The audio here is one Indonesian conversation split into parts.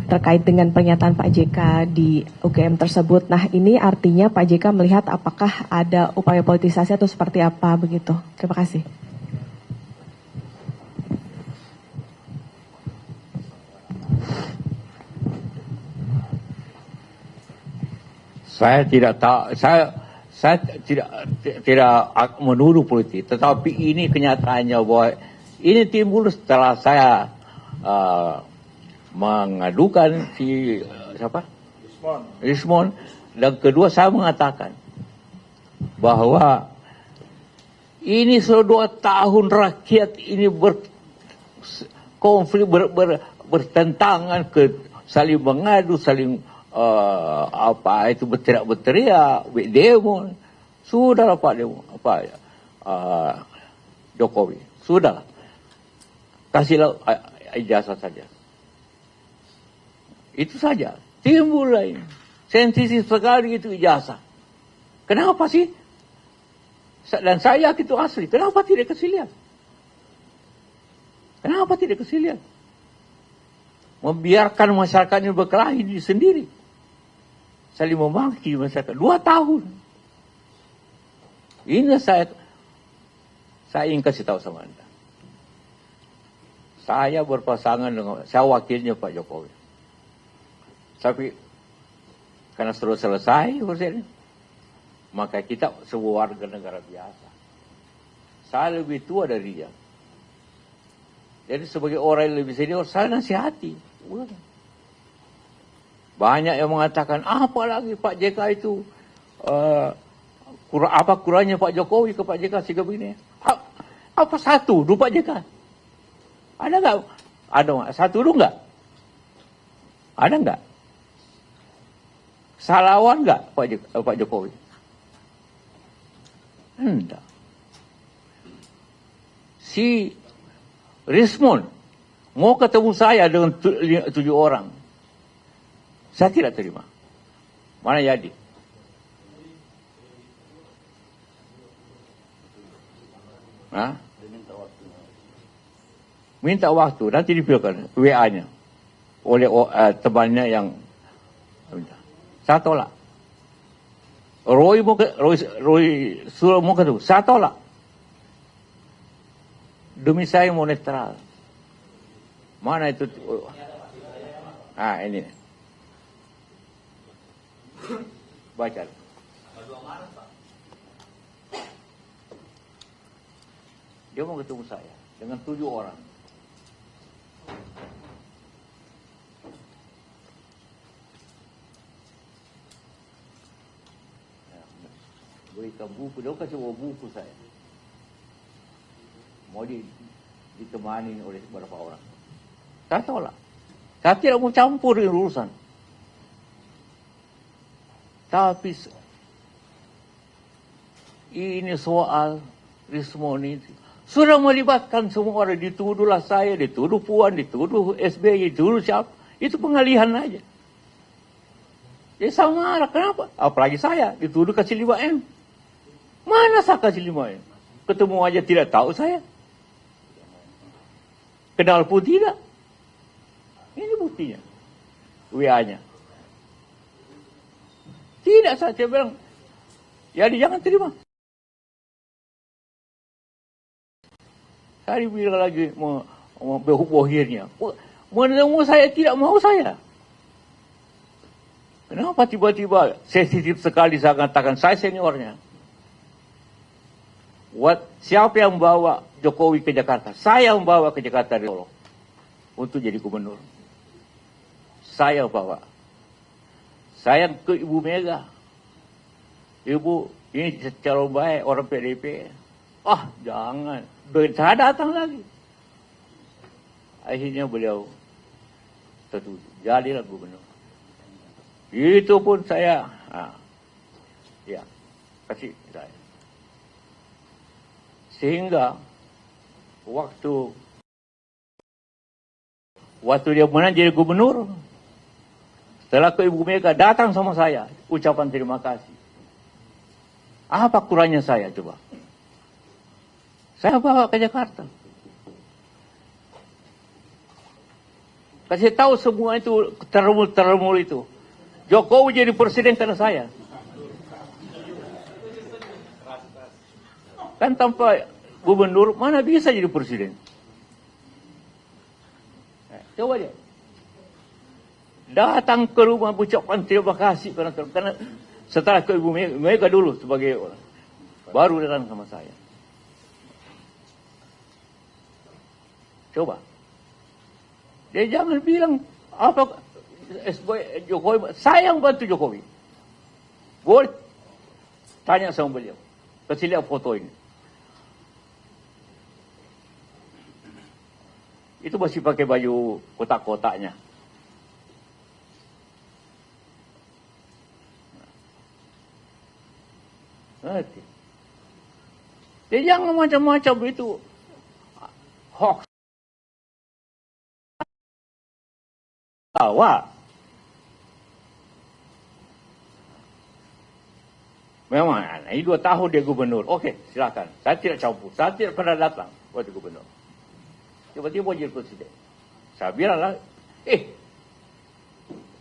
terkait dengan pernyataan Pak JK di UGM tersebut. Nah, ini artinya Pak JK melihat apakah ada upaya politisasi atau seperti apa begitu. Terima kasih. Saya tidak tahu, saya tidak menuduh politik, tetapi ini kenyataannya bahwa ini timbul setelah saya mengadukan si siapa? Rismon. Dan kedua saya mengatakan bahwa ini sudah 2 tahun rakyat ini berkonflik, bertentangan, saling mengadu, saling berteriak, demo. Sudahlah Pak Jokowi, sudahlah. Kasihlah ijazah saja. Itu saja. Timbul lain. Sensitif sekali itu ijazah. Kenapa sih? Dan saya yakin itu asli. Kenapa tidak kasih lihat? Kenapa tidak kasih lihat? Membiarkan masyarakat ini berkelahi sendiri. Saling memaki masyarakat. 2 tahun. Ini saya ingin kasih tahu sama Anda. Saya berpasangan dengan, saya wakilnya Pak Jokowi. Tapi karena sudah selesai urusan ini, maka kita sebuah warga negara biasa. Saya lebih tua dari dia. Jadi sebagai orang yang lebih senior, saya nasihati. Banyak yang mengatakan, apa lagi Pak JK itu, apa kurangnya Pak Jokowi ke Pak JK sehingga begini. Apa satu, 2 Pak JK? Ada nggak? Ada satu dulu nggak? Ada nggak? Salawan nggak Pak Jokowi? Enggak. Si Rismon mau ketemu saya dengan 7 orang. Saya tidak terima. Mana jadi? Hah? Minta waktu. Nanti dipilihkan WA-nya oleh temannya yang saya tolak. Roy suruh mau ketemu. Saya tolak. Demi saya mau netral. Mana itu? Ini. Baca. Dia mau ketemu saya dengan 7 orang. Berikan buku, dia kasih buku saya. Mau ditemani oleh beberapa orang. Saya tolak. Saya tidak mau campur dengan urusan. Tapi ini soal Rismon ini sudah melibatkan semua orang. Dituduhlah saya, dituduh Puan, dituduh SBY, dituduh siapa. Itu pengalihan aja. Ya sama marah, kenapa? Apalagi saya, dituduh kasih 5M. Mana saya kasih 5M? Ketemu aja tidak tahu saya. Kenal pun tidak. Ini buktinya. WA-nya. Tidak, saya bilang. Ya jangan terima. Saya bilang lagi mau bohirnya. Menemu saya tidak mau saya. Kenapa tiba-tiba sensitif sekali saya katakan saya seniornya? Siapa yang membawa Jokowi ke Jakarta? Saya membawa ke Jakarta dari Solo untuk jadi gubernur. Saya bawa. Saya ke Ibu Mega. Ibu, ini calon baik orang PDP. Jangan. Saya datang lagi. Akhirnya beliau tertuju. Jadilah gubernur. Itu pun saya, kasih saya. Sehingga waktu dia menang jadi gubernur, setelah ke Ibu Mega datang sama saya, ucapan terima kasih. Apa kurangnya saya coba? Saya bawa ke Jakarta. Kasih tahu semua itu termul itu. Jokowi jadi presiden karena saya. Kan tanpa gubernur mana bisa jadi presiden? Coba dia. Datang ke rumah ucapkan terima kasih karena setelah ke Ibu Mega dulu sebagai orang. Baru datang sama saya. Coba. Dia jangan bilang apa Jokowi, saya yang bantu Jokowi. Boleh tanya sama beliau. Kasih lihat foto ini. Itu masih pakai baju kotak-kotaknya. Ngerti? Dia jangan macam-macam itu hoax. Wah. Memang, ini 2 tahun dia gubernur. Oke, silakan. Saya tidak campur. Saya tidak pernah datang waktu gubernur. Tiba-tiba jadi presiden. Saya bilang,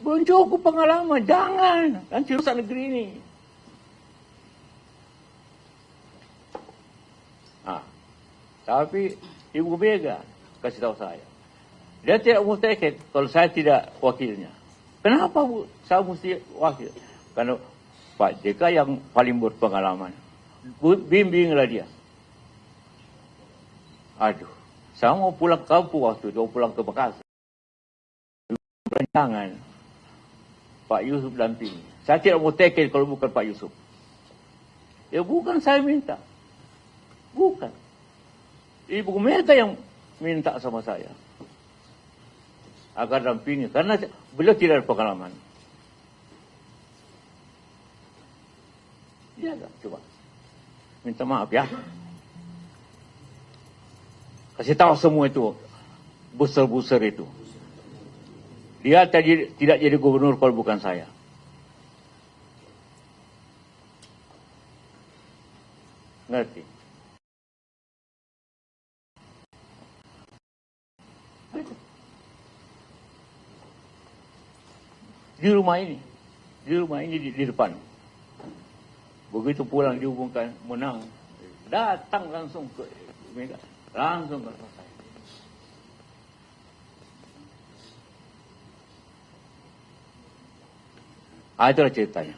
belum cukup pengalaman. Jangan. Nanti rusak negeri ini. Tapi Ibu Mega kasih tahu saya. Dia tidak mustahil kalau saya tidak wakilnya. Kenapa saya mesti wakil? Karena Pak JK yang paling berpengalaman. Bimbinglah dia. Aduh, saya mau pulang ke kampung waktu itu, mau pulang ke Bekasi. Jangan Pak Yusuf dampingi. Saya tidak mau taken kalau bukan Pak Yusuf. Ya bukan saya minta. Bukan. Ibu Mega yang minta sama saya. Agar dampingi. Karena beliau tidak ada pengalaman. Dia coba. Minta maaf ya. Kasih tahu semua itu. Buser-buser itu. Dia tidak jadi gubernur kalau bukan saya. Ngerti? Di rumah ini di depan. Begitu pulang dihubungkan menang, datang langsung ke Mega, langsung ke saya. Itulah ceritanya.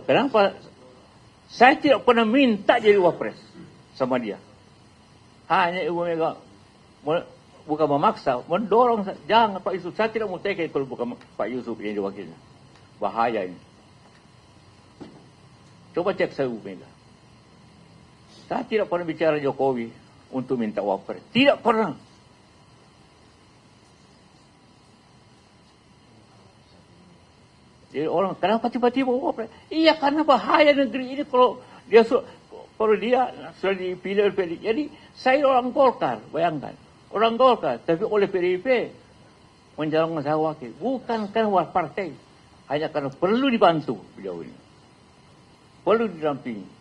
Kenapa saya tidak pernah minta jadi wapres sama dia. Hanya Ibu Mega bukan memaksa, mendorong. Jangan Pak Yusuf, saya tidak mau taken kalau bukan Pak Yusuf yang diwakilnya. Bahaya ini. Coba cek saya Ibu Mega. Saya tidak pernah bicara Jokowi untuk minta wapres. Tidak pernah. Jadi orang, kenapa tiba-tiba wapres? Iya karena bahaya negeri ini kalau dia sudah dipilih oleh PDIP. Jadi saya orang Golkar, bayangkan. Orang Golkar, tapi oleh PDIP mencalonkan saya wakil. Bukan karena partai. Hanya karena perlu dibantu beliau ini. Perlu didampingi.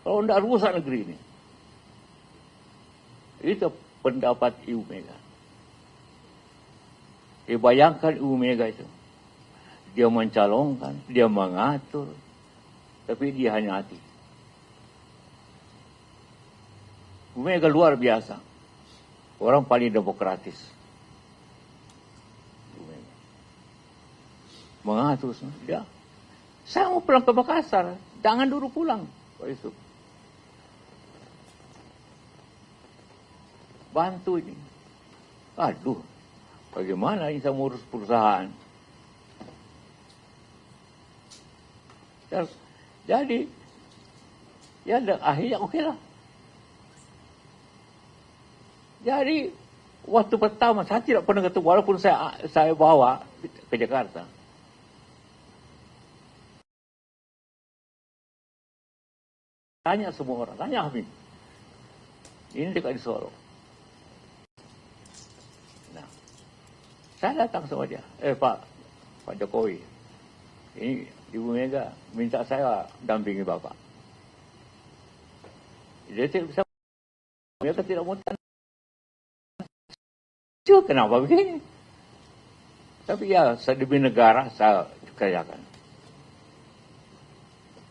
Kalau tidak rusak negeri ini. Itu pendapat Ibu Mega. Bayangkan Ibu Mega itu. Dia mencalonkan, dia mengatur. Tapi dia hanya hati. Ibu Mega luar biasa. Orang paling demokratis. Ibu Mega. Mengatur dia. Saya mau pulang ke Makassar. Jangan dulu pulang. Pak Yusuf. Bantu ini. Aduh. Bagaimana ini saya ngurus perusahaan. Jadi. Ya akhirnya oke lah. Jadi waktu pertama saya tidak pernah ketemu walaupun saya bawa ke Jakarta. Tanya semua orang, tanya Hamid. Ini dekat di Solo. Nah, saya datang sama dia. Pak Jokowi. Ini Ibu Mega minta saya dampingi Bapak. Dia tidak bisa, mereka tidak mau tanya. Kenapa begini? Tapi ya, demi negara saya kerjakan.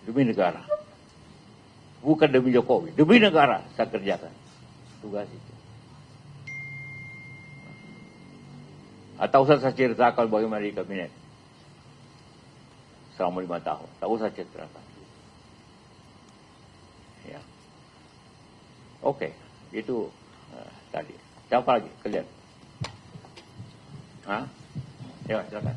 Demi negara. Bukan demi Jokowi, demi negara saya kerjakan. Tugas itu. Atau usah saya ceritakan bagaimana di kabinet. Selama 5 tahun. Tak usah ceritakan. Ya. Oke, itu tadi. Siapa lagi? Kalian? Hah? Ya, silakan.